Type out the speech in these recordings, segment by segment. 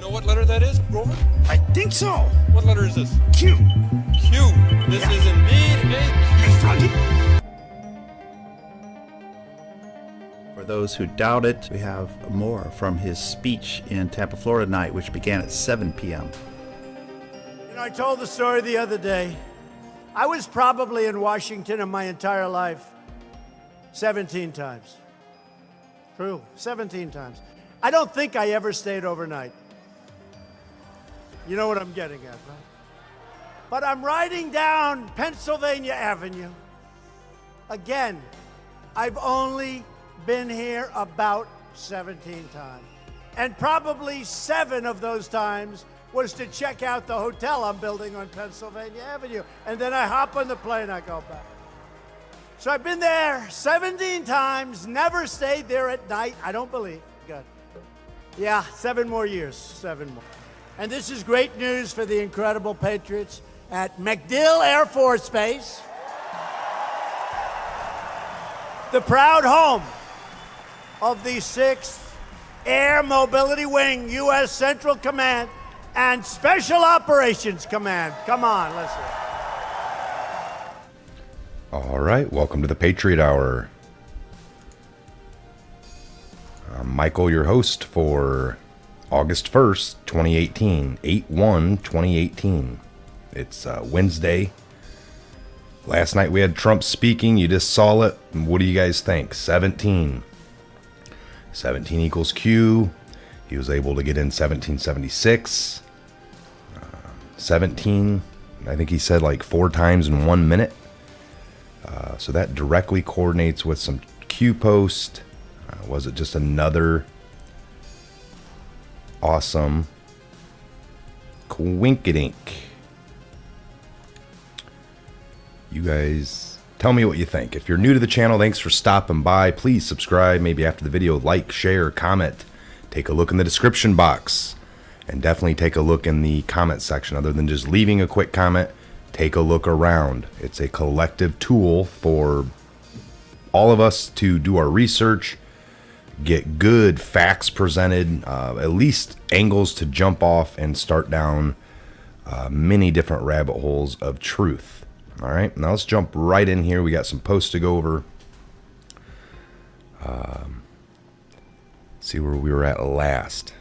You know what letter that is, Roman? I think so. What letter is this? Q. Q. This is indeed a Q. For those who doubt it, we have more from his speech in Tampa, Florida tonight, which began at 7 p.m. You know, I told the story the other day. I was probably in Washington in my entire life 17 times. True, 17 times. I don't think I ever stayed overnight. You know what I'm getting at, right? But I'm riding down Pennsylvania Avenue. Again, I've only been here about 17 times. And probably 7 of those times was to check out the hotel I'm building on Pennsylvania Avenue. And then I hop on the plane, I go back. So I've been there 17 times, never stayed there at night. I don't believe. Good. Yeah, 7 more years, 7 more. And this is great news for the incredible patriots at MacDill Air Force Base, the proud home of the 6th Air Mobility Wing, U.S. Central Command and Special Operations Command. Come on, let's hear it. All right, welcome to the Patriot Hour. I'm Michael, your host for August 1st, 2018, 8/1/2018. It's Wednesday. Last night we had Trump speaking. You just saw it. What do you guys think? 17. 17 equals Q. He was able to get in 1776. 17, I think he said like 4 times in 1 minute. So that directly coordinates with some Q post. Was it just another awesome quinkadink? You guys tell me what you think. If you're new to the channel, thanks for stopping by. Please subscribe. Maybe after the video, like, share, comment. Take a look in the description box. And definitely take a look in the comment section. Other than just leaving a quick comment, take a look around. It's a collective tool for all of us to do our research, get good facts presented, at least angles to jump off and start down many different rabbit holes of truth. All right, now let's jump right in here. We got some posts to go over. See where we were at last.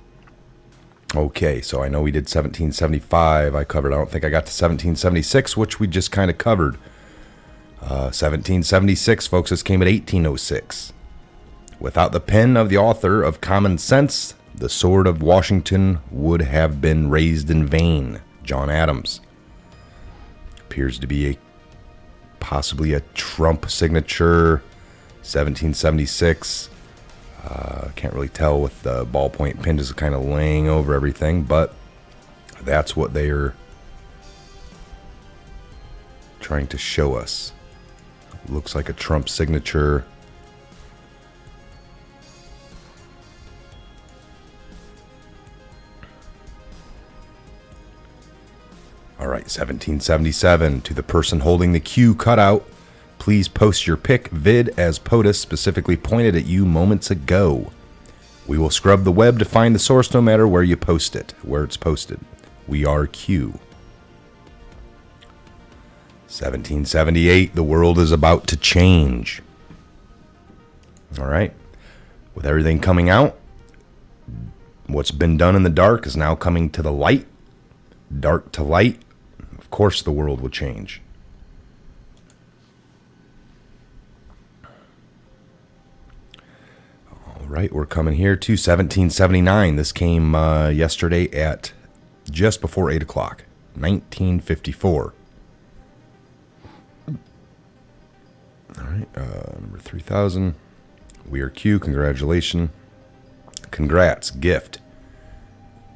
Okay, so I know we did 1775. I covered. I don't think I got to 1776, which we just kind of covered. 1776, folks, this came at 1806. Without the pen of the author of Common Sense, the sword of Washington would have been raised in vain. John Adams. Appears to be possibly a Trump signature. 1776. Can't really tell with the ballpoint pen just kind of laying over everything, but that's what they're trying to show us. Looks like a Trump signature. All right, 1777. To the person holding the Q cutout, please post your pic vid as POTUS specifically pointed at you moments ago. We will scrub the web to find the source no matter where you post it, where it's posted. We are Q. 1778. The world is about to change. All right. With everything coming out, what's been done in the dark is now coming to the light. Dark to light. Of course the world will change. Right, we're coming here to 1779. This came yesterday at just before 8 o'clock, 1954. All right, number 3000. We are Q. Congratulations. Congrats. Gift.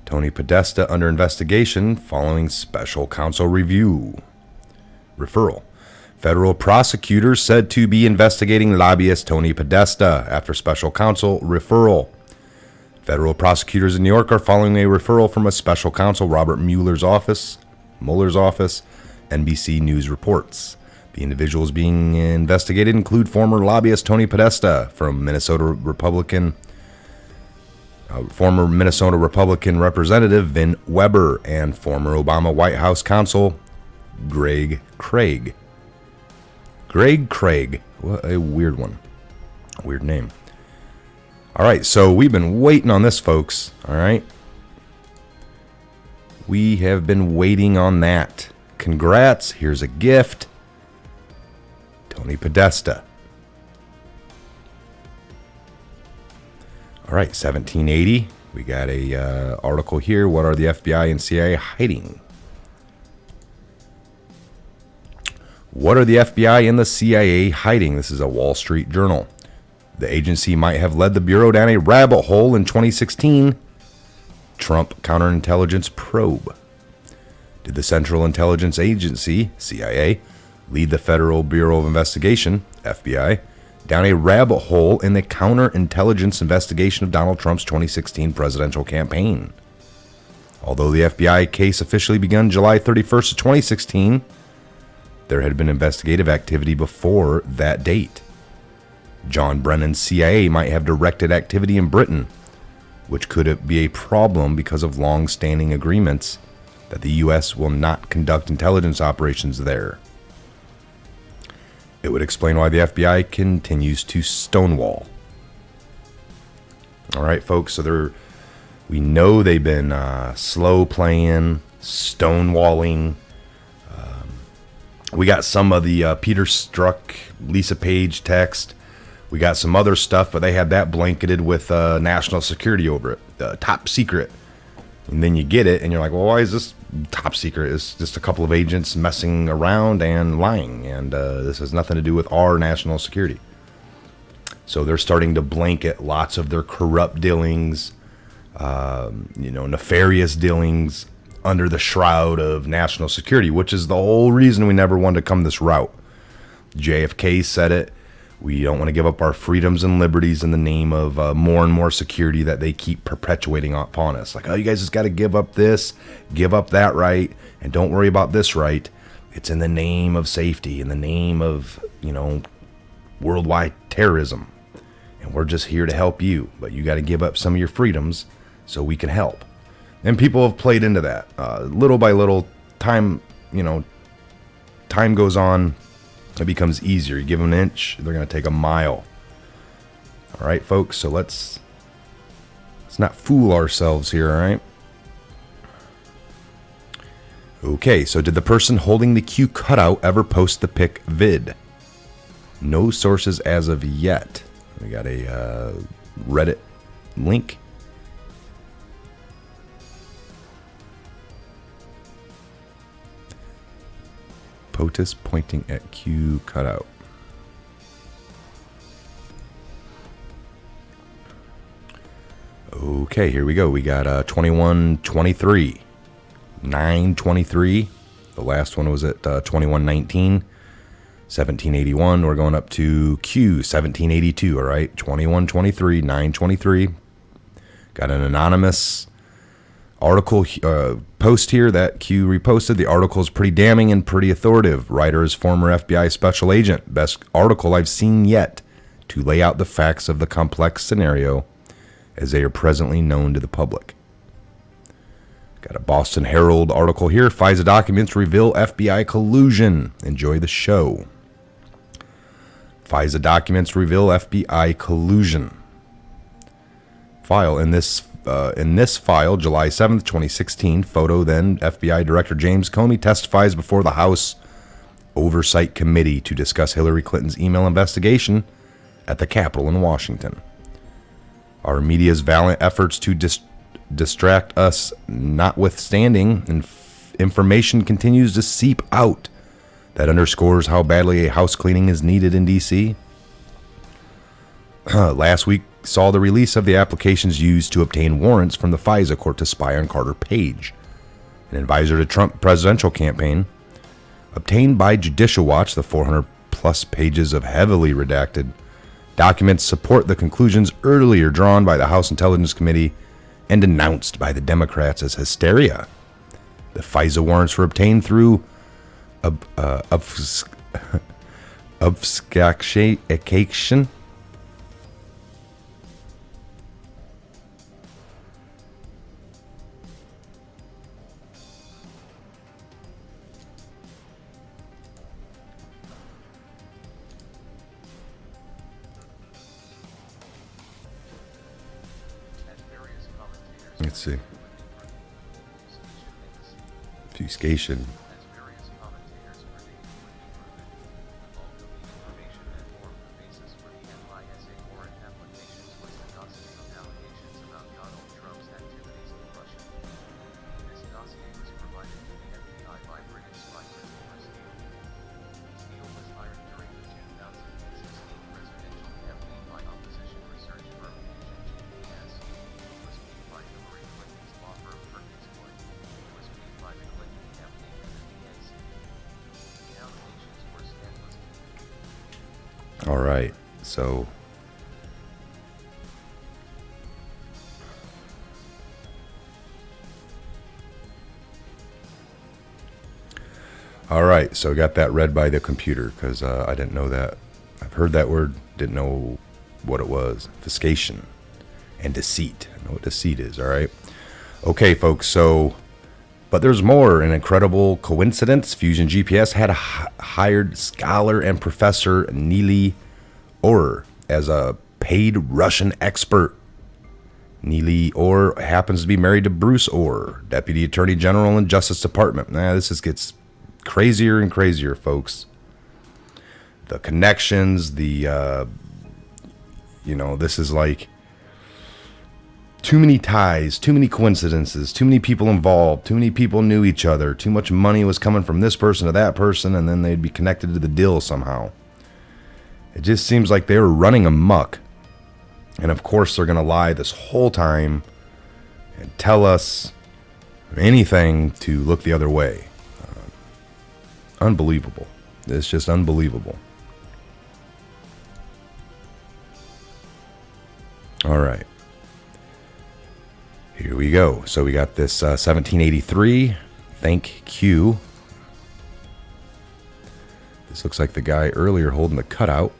Tony Podesta under investigation following special counsel review. Referral. Federal prosecutors said to be investigating lobbyist Tony Podesta after special counsel referral. Federal prosecutors in New York are following a referral from a special counsel Robert Mueller's office, NBC News reports. The individuals being investigated include former lobbyist Tony Podesta from Minnesota Republican Former Minnesota Republican Representative Vin Weber and former Obama White House counsel Greg Craig. Greg Craig. What a weird one. Weird name. All right, so we've been waiting on this, folks. All right. We have been waiting on that. Congrats. Here's a gift. Tony Podesta. All right, 1780. We got a article here. What are the FBI and CIA hiding? What are the FBI and the CIA hiding? This is a Wall Street Journal. The agency might have led the Bureau down a rabbit hole in 2016. Trump counterintelligence probe. Did the Central Intelligence Agency, CIA, lead the Federal Bureau of Investigation, FBI, down a rabbit hole in the counterintelligence investigation of Donald Trump's 2016 presidential campaign? Although the FBI case officially began July 31st of 2016, there had been investigative activity before that date. John Brennan's CIA might have directed activity in Britain, which could be a problem because of long-standing agreements that the U.S. will not conduct intelligence operations there. It would explain why the FBI continues to stonewall. All right, folks, so we know they've been slow playing, stonewalling. We got some of the Peter Strzok, Lisa Page text. We got some other stuff, but they had that blanketed with national security over it, top secret. And then you get it, and you're like, well, why is this top secret? It's just a couple of agents messing around and lying, and this has nothing to do with our national security. So they're starting to blanket lots of their corrupt dealings, nefarious dealings under the shroud of national security, which is the whole reason we never wanted to come this route. JFK said it. We don't want to give up our freedoms and liberties in the name of more and more security that they keep perpetuating upon us. Like, oh, you guys just got to give up this, give up that right, and don't worry about this right. It's in the name of safety, in the name of, worldwide terrorism. And we're just here to help you, but you got to give up some of your freedoms so we can help. And people have played into that. Little by little, time goes on. It becomes easier. You give them an inch, they're going to take a mile. All right, folks, so let's not fool ourselves here, all right? Okay, so did the person holding the Q cutout ever post the pic vid? No sources as of yet. We got a Reddit link. POTUS pointing at Q cutout. Okay, here we go. We got 2123, 923. The last one was at 2119, 1781. We're going up to Q 1782. All right, 2123, 923. Got an anonymous article post here that Q reposted. The article is pretty damning and pretty authoritative. Writer is former FBI special agent. Best article I've seen yet to lay out the facts of the complex scenario as they are presently known to the public. Got a Boston Herald article here. FISA documents reveal FBI collusion. Enjoy the show. FISA documents reveal FBI collusion. File in this file, July 7th, 2016, photo then FBI Director James Comey testifies before the House Oversight Committee to discuss Hillary Clinton's email investigation at the Capitol in Washington. Our media's valiant efforts to distract us notwithstanding, information continues to seep out that underscores how badly a house cleaning is needed in D.C. Last week saw the release of the applications used to obtain warrants from the FISA court to spy on Carter Page, an advisor to Trump presidential campaign. Obtained by Judicial Watch, the 400-plus pages of heavily redacted documents support the conclusions earlier drawn by the House Intelligence Committee and denounced by the Democrats as hysteria. The FISA warrants were obtained through obfuscation. Let's see. Obfuscation. All right, so I got that read by the computer because I didn't know that. I've heard that word, didn't know what it was. Obfuscation and deceit. I know what deceit is, all right? Okay, folks, so, but there's more. An incredible coincidence. Fusion GPS had hired scholar and professor Neely Orr as a paid Russian expert. Neely Orr happens to be married to Bruce Orr, Deputy Attorney General in Justice Department. This just gets crazier and crazier, folks. The connections, this is like too many ties, too many coincidences, too many people involved, too many people knew each other, too much money was coming from this person to that person, and then they'd be connected to the deal somehow. It just seems like they were running amok. And of course, they're going to lie this whole time and tell us anything to look the other way. Unbelievable. It's just unbelievable. All right. Here we go. So we got this 1783. Thank Q. This looks like the guy earlier holding the cutout.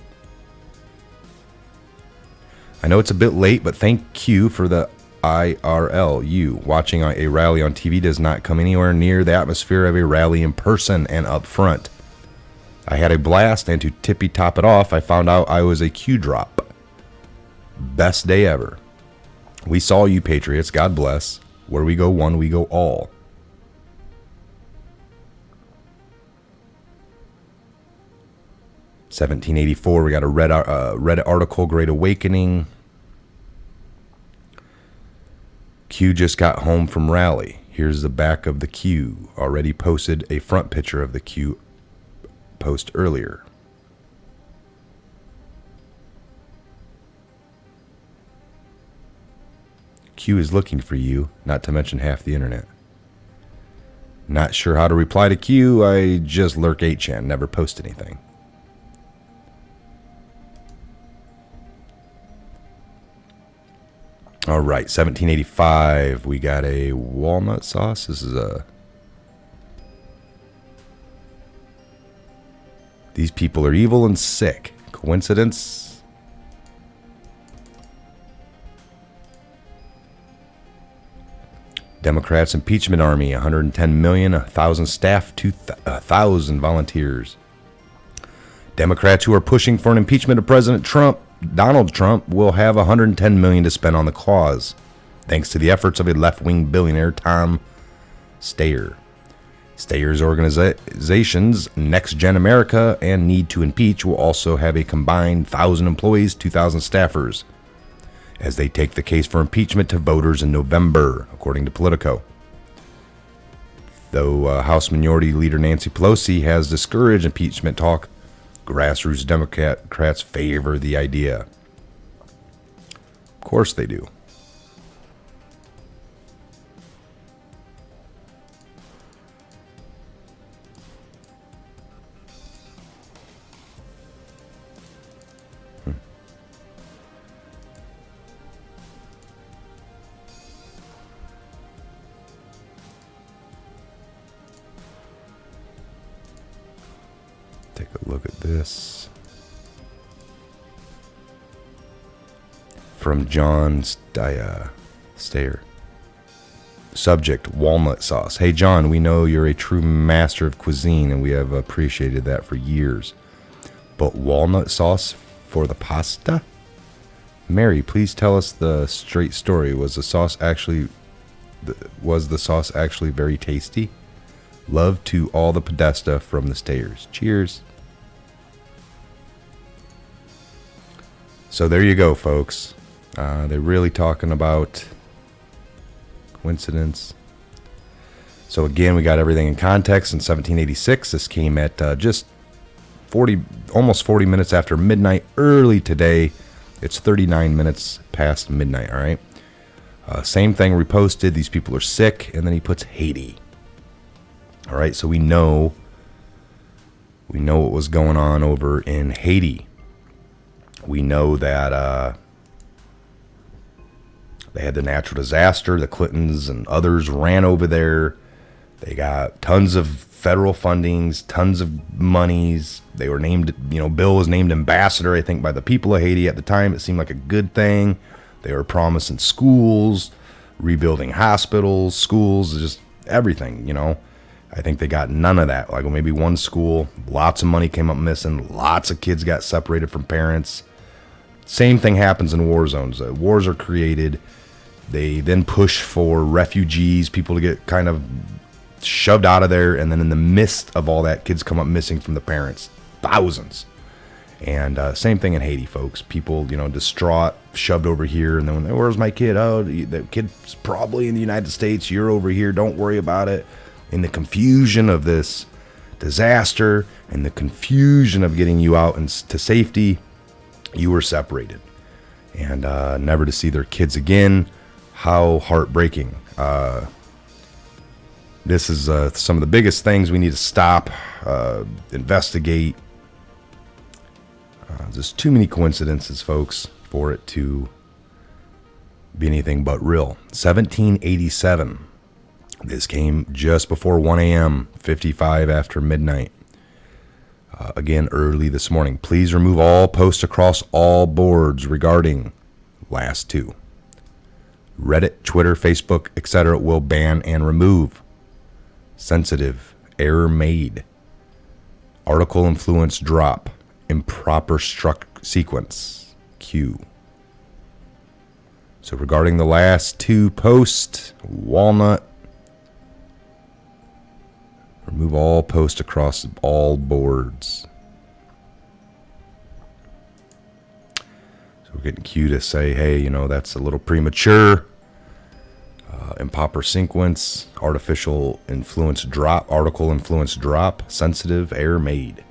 I know it's a bit late, but thank you for the IRL. You watching a rally on TV does not come anywhere near the atmosphere of a rally in person and up front. I had a blast, and to tippy top it off, I found out I was a Q drop. Best day ever. We saw you, Patriots. God bless. Where we go one, we go all. $17.84. We got a Reddit article, Great Awakening. Q just got home from rally. Here's the back of the Q. Already posted a front picture of the Q post earlier. Q is looking for you, not to mention half the internet. Not sure how to reply to Q. I just lurk 8chan, never post anything. All right, 1785. We got a walnut sauce. This is a... These people are evil and sick. Coincidence? Democrats impeachment army, 110 million, 1,000 staff, 2,000 volunteers. Democrats who are pushing for an impeachment of President Trump, Donald Trump, will have 110 million to spend on the cause, thanks to the efforts of a left-wing billionaire, Tom Steyer. Steyer's organizations, Next Gen America and Need to Impeach, will also have a combined 1,000 employees, 2,000 staffers, as they take the case for impeachment to voters in November, according to Politico. Though House Minority Leader Nancy Pelosi has discouraged impeachment talk, grassroots Democrats favor the idea. Of course they do. Take a look at this. From John Steyer. Subject, walnut sauce. Hey John, we know you're a true master of cuisine and we have appreciated that for years. But walnut sauce for the pasta? Mary, please tell us the straight story. Was the sauce actually Was the sauce actually very tasty? Love to all the Podesta from the stayers. Cheers. So there you go, folks. They're really talking about coincidence. So again, we got everything in context. In 1786, this came at just almost 40 minutes after midnight early today. It's 39 minutes past midnight, all right? Same thing reposted. These people are sick, and then he puts Haiti. All right, so we know what was going on over in Haiti. We know that they had the natural disaster. The Clintons and others ran over there. They got tons of federal fundings, tons of monies. They were named, Bill was named ambassador, I think, by the people of Haiti at the time. It seemed like a good thing. They were promising schools, rebuilding hospitals, schools, just everything, I think they got none of that. Like maybe one school, lots of money came up missing. Lots of kids got separated from parents. Same thing happens in war zones. Wars are created. They then push for refugees, people to get kind of shoved out of there. And then in the midst of all that, kids come up missing from the parents. Thousands. And same thing in Haiti, folks. People, distraught, shoved over here. And then, where's my kid? Oh, the kid's probably in the United States. You're over here. Don't worry about it. In the confusion of this disaster and the confusion of getting you out to safety, you were separated. And never to see their kids again. How heartbreaking. This is some of the biggest things we need to stop, investigate. There's too many coincidences, folks, for it to be anything but real. 1787. This came just before 1 a.m., 55 after midnight. Again, early this morning. Please remove all posts across all boards regarding last two. Reddit, Twitter, Facebook, etc. will ban and remove. Sensitive. Error made. Article influence drop. Improper struck sequence. Q. So regarding the last two posts, Walnut. Remove all posts across all boards. So we're getting Q to say, hey, that's a little premature. Improper sequence, artificial influence drop, article influence drop, sensitive, error made.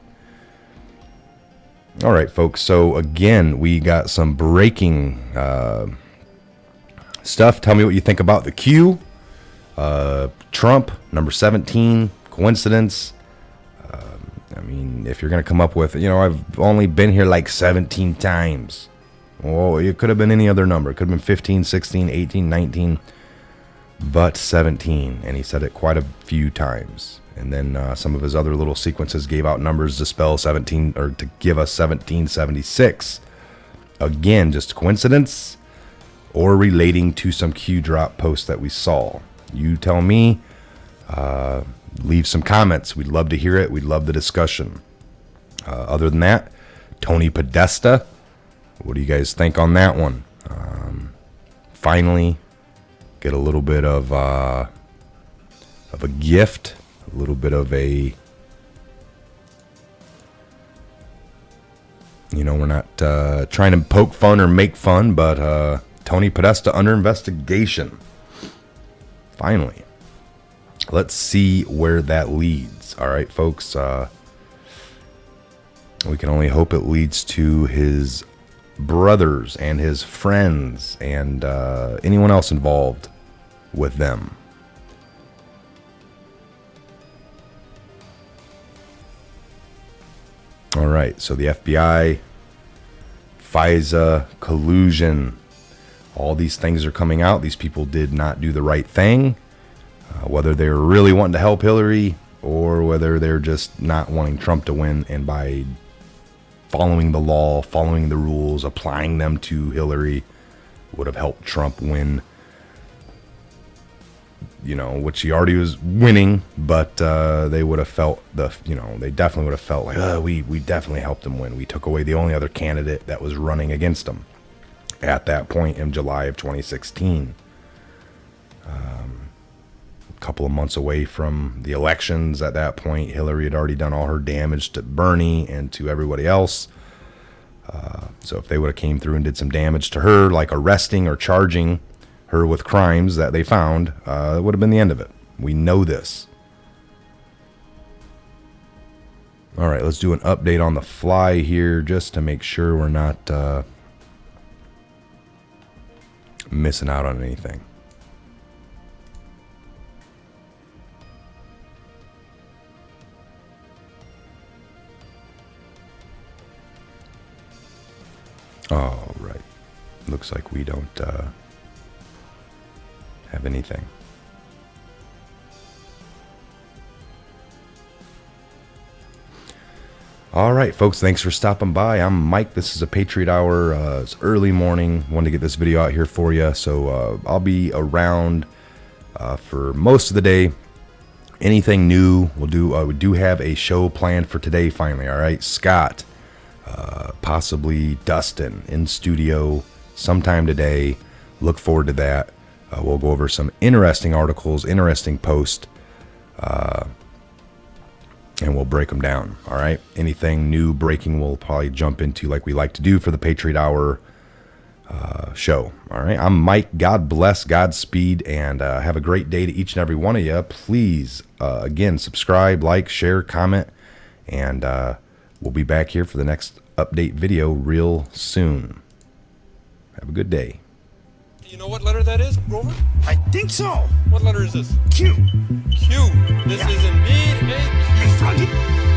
All right, folks. So again, we got some breaking stuff. Tell me what you think about the Q. Trump, number 17. Coincidence? If you're going to come up with, I've only been here like 17 times. Well, it could have been any other number. It could have been 15, 16, 18, 19, but 17. And he said it quite a few times. And then some of his other little sequences gave out numbers to spell 17, or to give us 1776. Again, just coincidence or relating to some Q drop post that we saw. You tell me. Leave some comments. We'd love to hear it. We'd love the discussion. Other than that, Tony Podesta. What do you guys think on that one? Finally, get a little bit of a gift, a little bit of a. We're not trying to poke fun or make fun, but Tony Podesta under investigation. Finally. Let's see where that leads. All right, folks. We can only hope it leads to his brothers and his friends and anyone else involved with them. All right, so the FBI, FISA, collusion, all these things are coming out. These people did not do the right thing. Whether they're really wanting to help Hillary or whether they're just not wanting Trump to win, and by following the law, following the rules, applying them to Hillary would have helped Trump win, which he already was winning, but they would have felt they definitely would have felt like, we definitely helped him win. We took away the only other candidate that was running against him at that point in July of 2016. A couple of months away from the elections at that point. Hillary had already done all her damage to Bernie and to everybody else. So if they would have came through and did some damage to her, like arresting or charging her with crimes that they found, it would have been the end of it. We know this. All right, let's do an update on the fly here just to make sure we're not missing out on anything. All right. Looks like we don't have anything. All right, folks. Thanks for stopping by. I'm Mike. This is a Patriot Hour. It's early morning. Wanted to get this video out here for you. So I'll be around for most of the day. Anything new, we'll do. We do have a show planned for today. Finally, all right. Scott. Possibly Dustin in studio sometime today. Look forward to that. We'll go over some interesting articles, interesting posts, and we'll break them down. All right. Anything new breaking, we'll probably jump into like we like to do for the Patriot Hour show. All right. I'm Mike. God bless, Godspeed, and have a great day to each and every one of you. Please, again, subscribe, like, share, comment, and we'll be back here for the next update video real soon. Have a good day. You know what letter that is, Grover? I think so. What letter is this? Q. Q. This is indeed a Q. Froggy.